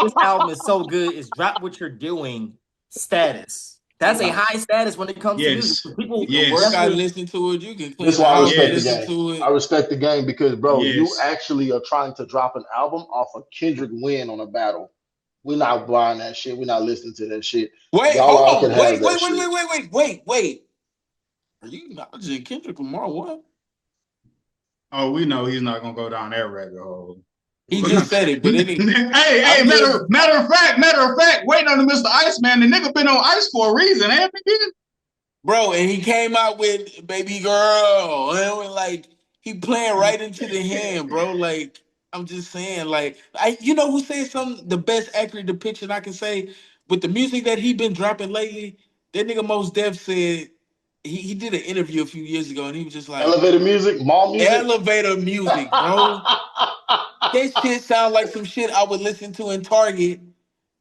this album is so good. Is drop what you're doing status. That's a high status when it comes to music. Yes. People, You can work that's Yes. out, what. listen to it. You can This clean is the why I house and respect the listen Yes. game. to I it. respect the game because, bro, you Yes. actually are trying to drop an album off a Kendrick win on a battle. We're not buying that shit. We're not listening to that shit. Wait, Y'all hold all can on. have Wait, that wait, wait, shit. wait, wait, wait, wait, wait. Are you acknowledging Kendrick Lamar? What? Oh, we know he's not gonna go down that rabbit hole. He hey, just said it, but any. hey, I'm just, matter of fact, waiting on the Mr. Iceman. The nigga been on ice for a reason, ain't he? bro, and he came out with "Baby Girl," and it was like he playing right into the hand, bro. Like I'm just saying, like you know who said something? The best accurate depiction I can say with the music that he been dropping lately. That nigga Mos Def said he did an interview a few years ago, and he was just like Elevator music, mall music. elevator music, bro. That shit sound like some shit I would listen to in Target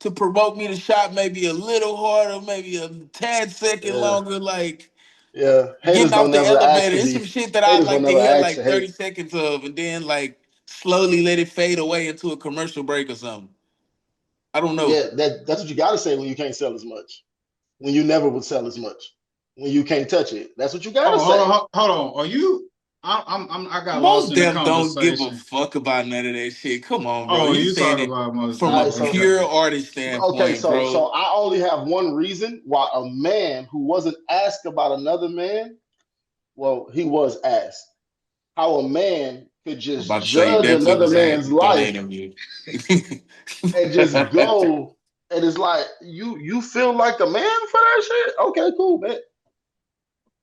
to provoke me to shop maybe a little harder, maybe a tad second Yeah, longer, like yeah. getting Haters off gonna the never ask elevator. to It's be. some shit that I Haters gonna like to never hear ask to like hate. 30 seconds of and then like slowly let it fade away into a commercial break or something. I don't know. Yeah, that's what you gotta say when you can't sell as much. When you never would sell as much. When you can't touch it. That's what you gotta say. Hold on. Are you? I got lost Most in the Def don't give a conversation. fuck about none of that shit. Come on, bro. Oh, You you saying talking it about most from All a right, deaf? so Okay. pure artist okay, standpoint, so bro. I only have one reason why a man who wasn't asked about another man, well, he was asked how a man could I'm just about to say he judge definitely another was man's asked on the life interview. and just go and it's like you feel like a man for that shit? Okay, cool, man.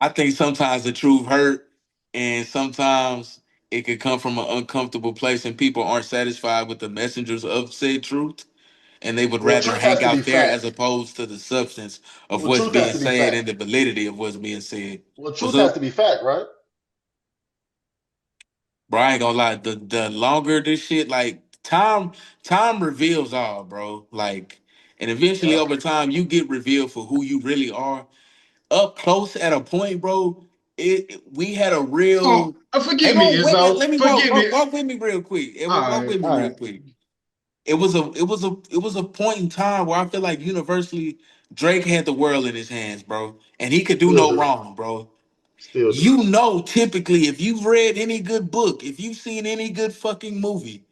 I think sometimes the truth hurt, and sometimes it could come from an uncomfortable place, and people aren't satisfied with the messengers of said truth, and they would Well, rather truth has hang to be out there as fact. opposed to the substance of Well, what's truth has being to be said fact. and the validity of what's being said. Well, What's truth has up, to be fact, right? bro? I ain't gonna lie. The longer this shit, like time reveals all, bro. Like, and eventually Yeah. over time, you get revealed for who you really are up close at a point, bro. We had a Oh, real. forgive Hang me, on, wait, Izzo. let me Forgive me. walk with me real quick. All Walk right. with me All real right. quick. It was a point in time where I feel like universally Drake had the world in his hands, bro, and he could do Still no do. wrong, bro. Still do. You know, typically, if you've read any good book, if you've seen any good fucking movie,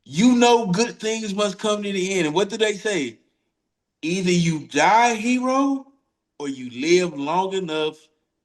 you know good things must come to the end. And what do they say? Either you die a hero or you live long enough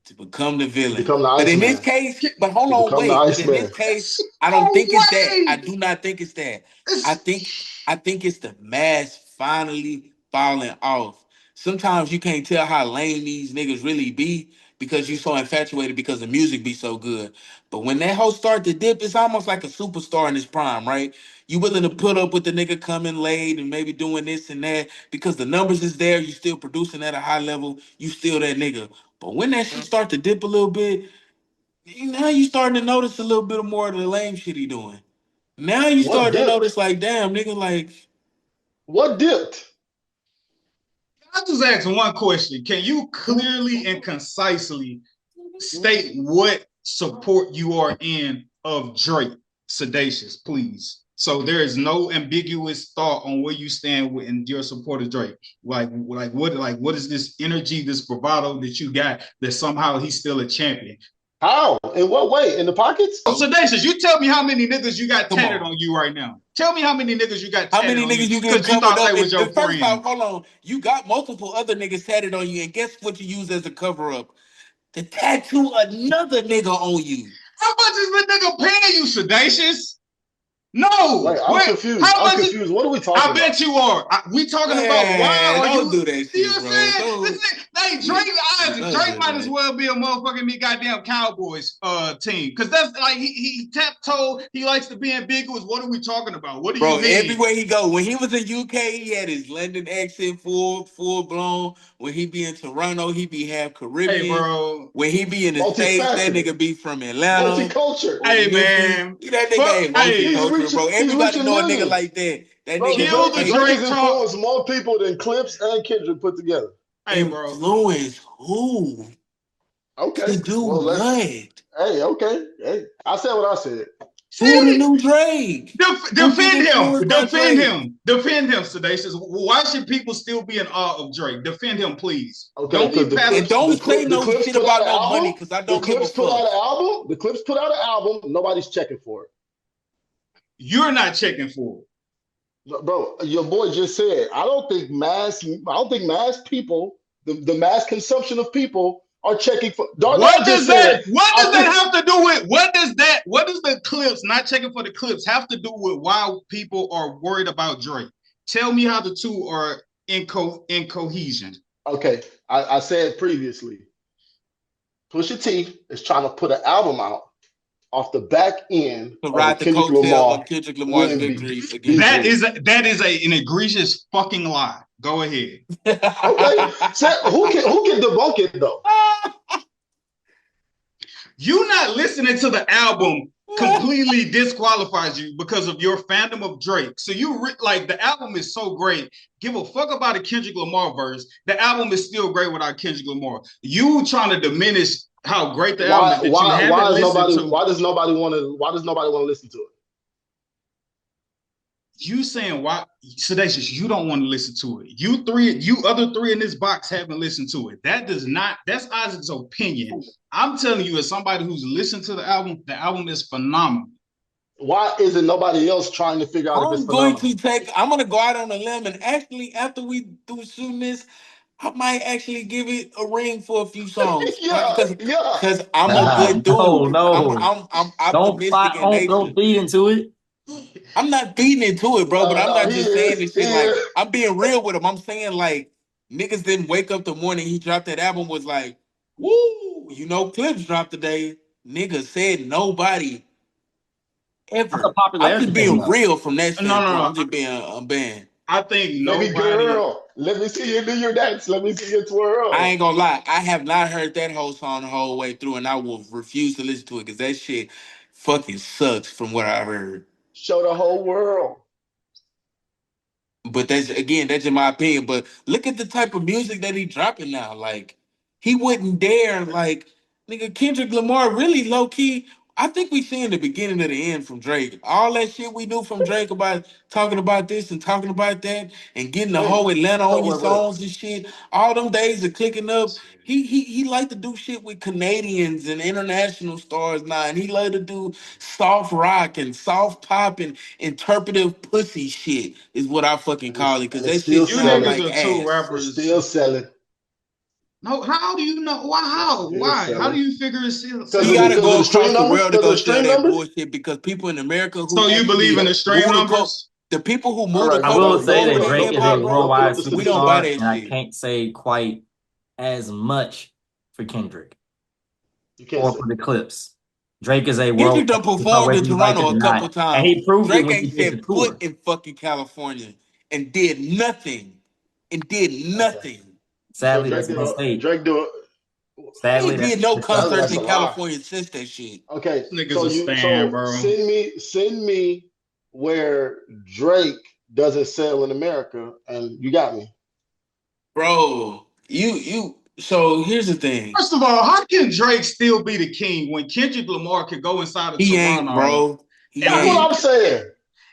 to become the To villain. become the But in this Iceman. case, Get, but hold To on, become the wait. But in this Iceman. case, it's I don't no think it's that. I way. do not think it's that. I It's, think I think it's the mask finally falling off. Sometimes you can't tell how lame these niggas really be because you so infatuated because the music be so good. But when that hoe start to dip, it's almost like a superstar in his prime, right? You willing to put up with the nigga coming late and maybe doing this and that because the numbers is there, you still producing at a high level, you still that nigga. But when that shit start to dip a little bit, now you starting to notice a little bit more of the lame shit he doing. Now you What starting to dipped? notice like, damn, nigga, like What dipped? I just ask one question. Can you clearly and concisely state what support you are in of Drake? Sedacious, please. So there is no ambiguous thought on where you stand with in your support of Drake. What is this energy, this bravado that you got that somehow he's still a champion? How? In what way? In the pockets? So oh, Sedacious, you tell me how many niggas you got come tatted on. on you right now. Tell me how many niggas you got How tatted many on you niggas you getting because you covered thought they up? was And your first off, friend. hold on. You got multiple other niggas tatted on you, and guess what you use as a cover up? To tattoo another nigga on you. How much is the nigga paying you, Sedacious? No. Wait, I'm What? confused. How I'm much is confused. What are we I talking about? bet you are. We talking about why Man, are don't you? do that You know shit, what I'm bro. saying? Don't, Listen, hey, don't Drake do might as that. well be a motherfucking me goddamn Cowboys team. Cause that's like he tap toe, he likes to be ambiguous. What are we talking about? What do you Bro, mean? everywhere he go, when he was in UK, he had his London accent full blown. When he be in Toronto, he be half Hey, Caribbean. bro. When he be in the States, that Multifaceted. nigga be from Atlanta Multicultural. or Hey, Memphis. man. That nigga Fuck. ain't He's Hey, multicultural, reaching bro. he's Everybody reaching know a nigga millions. like that. That Bro, nigga kill the Drake ain't has Drake talk. influenced more people than Clips and Kendrick put together. Hey, bro. influence who Okay. to do Well, let's what? hey, okay. Hey, I said what I said. Who the See? new Drake? Who get Defend him. influenced by Defend Drake? him. Defend him, Sedacious. Why should people still be in awe of Drake? Defend him, please. Okay, Don't be because And passive. don't say the no Clips shit put out about an no money, album. because I The don't give a Clips put fuck. out an album. The Clips put out an album. Nobody's checking for it. You're not checking for it. Bro, your boy just said, I don't think mass people, the mass consumption of people are checking for. Darnell just said, What I does that think, have to do with what does the clips not checking for the clips have to do with why people are worried about Drake? Tell me how the two are in cohesion. okay, I said previously, Pusha T is trying to put an album out off the back end To of a ride the Kendrick coattail Lamar of Kendrick Lamar's win victory against beef That Drake. with. is an egregious fucking lie. Go ahead. Okay, so who can debunk it though? You not listening to the album completely disqualifies you because of your fandom of Drake. So like the album is so great. Give a fuck about a Kendrick Lamar verse. The album is still great without Kendrick Lamar. You trying to diminish how great the album is that you haven't listened to. Why does nobody want to listen to it? You saying why Sedacious, you don't want to listen to it. You other three in this box haven't listened to it. That's Isaac's opinion. I'm telling you, as somebody who's listened to the album is phenomenal. Why isn't nobody else trying to figure out if it's phenomenal? I'm gonna go out on a limb, and actually after we do shooting this, I might actually give it a ring for a few songs. Yeah, yeah. Cause I'm a Nah, good no, dude. no. I'm Don't optimistic fight. in nature. Don't feed into it. I'm not feeding into it, bro, but I'm No, not he just saying is. this He shit like is. I'm being real with him. I'm saying like niggas didn't wake up the morning he dropped that album was like, woo, Clips dropped today. Niggas said nobody That's a ever. I'm popularity just thing, being though. real from that No, no, standpoint. no. I'm just being a band. I think Baby nobody. girl, let me see you do your dance. Let me see you I twirl. ain't gonna lie, I have not heard that whole song the whole way through, and I will refuse to listen to it because that shit fucking sucks from what I heard. Show the whole world. But that's in my opinion. But look at the type of music that he dropping now. Like he wouldn't dare like nigga Kendrick Lamar really low key. I think we seeing the beginning of the end from Drake. All that shit we knew from Drake about talking about this and talking about that and getting the Wait, whole Atlanta so on your wait. songs and shit. All them days of clicking up. He like to do shit with Canadians and international stars now, and he like to do soft rock and soft pop and interpretive pussy shit is what I fucking call it, because And it's that still shit You sound niggas selling. like are two ass. It's rappers. still selling. No, how do you know? Why? How? Still Why? How do selling. you figure it's Because He of selling? gotta the go stream across the numbers. world to Because of go the sell stream that numbers. bullshit, because people in America So who you believe in actually the stream move the numbers? the people who All move the right, I hold will culture on. say Don't forward that put in up Drake the hip is a hop, don't bro. put worldwide up the We don't buy superstar, that and I shit. can't say quite as much for Kendrick You can't or say. for the Clips. Drake is a Kendrick worldwide done superstar, performed whether in you like it Toronto or a couple not, and times. he proved it Drake when he ain't did the set foot tour. in fucking California and did nothing. And did Okay. nothing. So Sadly, that's in his state. Drake do He Sadly, ain't that's did in no his state. Sadly, concerts that's a in lie. California since that shit. Okay. This nigga's a stan, bro. Send me where Drake doesn't sell in America, and you got me. Bro, so here's the thing. First of all, how can Drake still be the king when Kendrick Lamar could go inside of He ain't, Toronto bro. He That's and what ain't. I'm saying.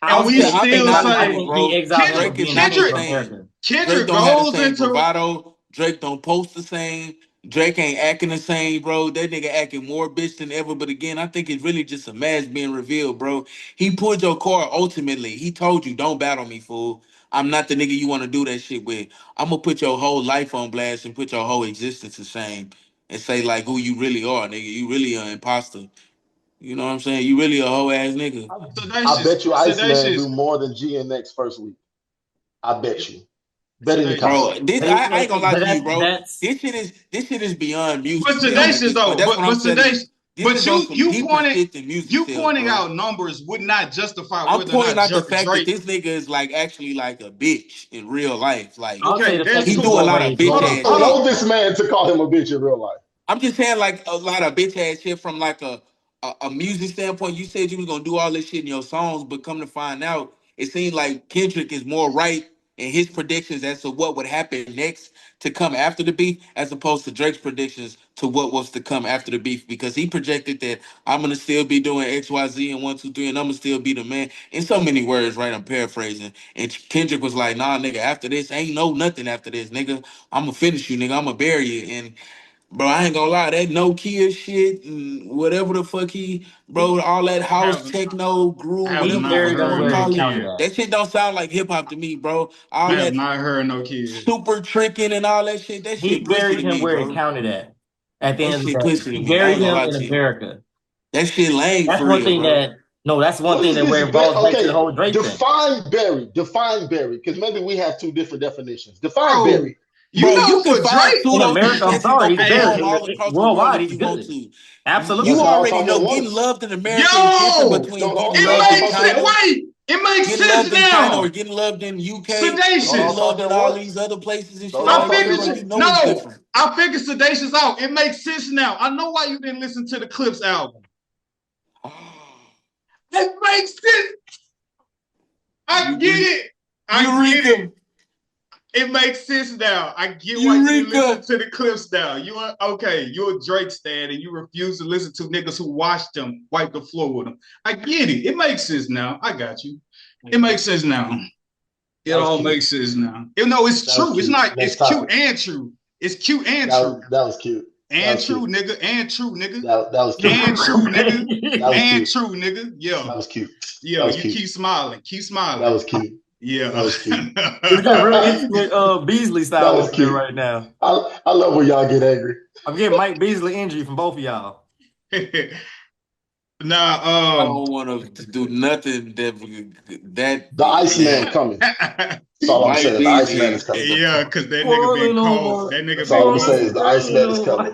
I'll we say, He I'll say, still not the I say king, think he bro. exiled him Kendrick for Drake is being the not the king Kendrick of same. America. Drake Kendrick don't have the goes same into bravado. Drake don't post the same. Drake ain't acting the same, bro. That nigga acting more bitch than ever. But again, I think it's really just a mask being revealed, bro. He pulled your card ultimately. He told you, don't battle me, fool. I'm not the nigga you want to do that shit with. I'm gonna put your whole life on blast and put your whole existence to shame and say like who you really are, nigga. You really an imposter. You know what I'm saying? You really a whole ass nigga. I Sedacious, bet you Iceman Sedacious, do more than GNX first week. I bet you. Bet any Sedacious. Bro, contract. this I ain't gonna lie But to you, bro. that's This shit is beyond music But sales at Sedacious this point. though, That's what I'm but telling you. Sedacious, This but is on some deeper shit than music you sales, pointing bro. out numbers would not justify I'm whether or pointing not out the fact that Drake. this nigga is like actually like a bitch in real life. Like I'll say Okay, the fact that's he that you do a cool. go lot where of they bitch Hold go. on, ass hold shit. on. Told this man to call him a bitch in real life. I'm just saying like a lot of bitch ass shit from like a music standpoint. You said you was gonna do all this shit in your songs, but come to find out, it seems like Kendrick is more right and his predictions as to what would happen next to come after the beef, as opposed to Drake's predictions to what was to come after the beef, because he projected that I'm gonna still be doing XYZ and 1, 2, 3, and I'm gonna still be the man. In so many words, right? I'm paraphrasing. And Kendrick was like, nah, nigga, after this, ain't no nothing after this, nigga. I'm gonna finish you, nigga. I'm gonna bury you. And bro, I ain't gonna lie, that Nokia shit and whatever the fuck bro, all that I house have techno I groove, have He whatever the not fuck buried you him want to where he heard call it, counted Kid. at. that shit don't sound like hip hop to me, bro. All I have that not heard no Kid. super tricking and all that He shit pussy buried to him me, where it bro. counted at. At the That end of the shit day, pussy to he me. I buried ain't gonna him lie in to you. America. That shit lame That's for one real, thing bro. that no, that's one What thing is that this? where it falls back to the Okay, whole Drake thing. define Barry, because maybe we have two different definitions. Define Bro, Barry. you Bro, you know can for find Drake, In pseudo America, I'm success and sorry, go he's hey, buried. perform all across the world Worldwide, if he's you want good. to. That's You Absolutely. all I'm already talking know at getting once. loved in America is different yo, between No, no, getting I'm not it loved in talking makes about sense. China, that. Wait, it makes getting sense loved in China, or now. getting loved in UK, Don't getting all Sedacious. loved talk in at all once. these other places and Don't shit all like I that, talk at bro. figured You you. once. know it's No, different. I figured Sedacious out. It makes sense now. I know why you didn't listen to the Clips album. It makes sense. I get it. I get it. Eureka! It makes sense now. I get why you didn't listen Eureka! to the clips now. You are okay. You're a Drake stan and you refuse to listen to niggas who watched them wipe the floor with them. I get it. It makes sense now. I got you. It makes sense now. It That was all cute. makes sense now. No, it's That was true. It's cute. not. It's Next cute topic. and true. It's cute and That true. was, that was cute. That And was true, cute. nigga. And true, nigga. That was cute. And true, nigga. That was And cute. true, nigga. Yeah. That was cute. That Yeah. was You cute. keep smiling. Keep That smiling. was cute. That Yeah. was cute. It's got real intimate Beasley That style was over there cute. right now. I love when y'all get angry. I'm getting Mike Beasley injury from both of y'all. Nah, I don't want to do nothing that The Iceman man. coming. That's all I'm Mike saying. The Iceman Beasley is coming. is a yeah, because that nigga been Quarreling cold. over, That nigga That's all been I'm gonna say cold. is the Iceman is quarreling over. coming.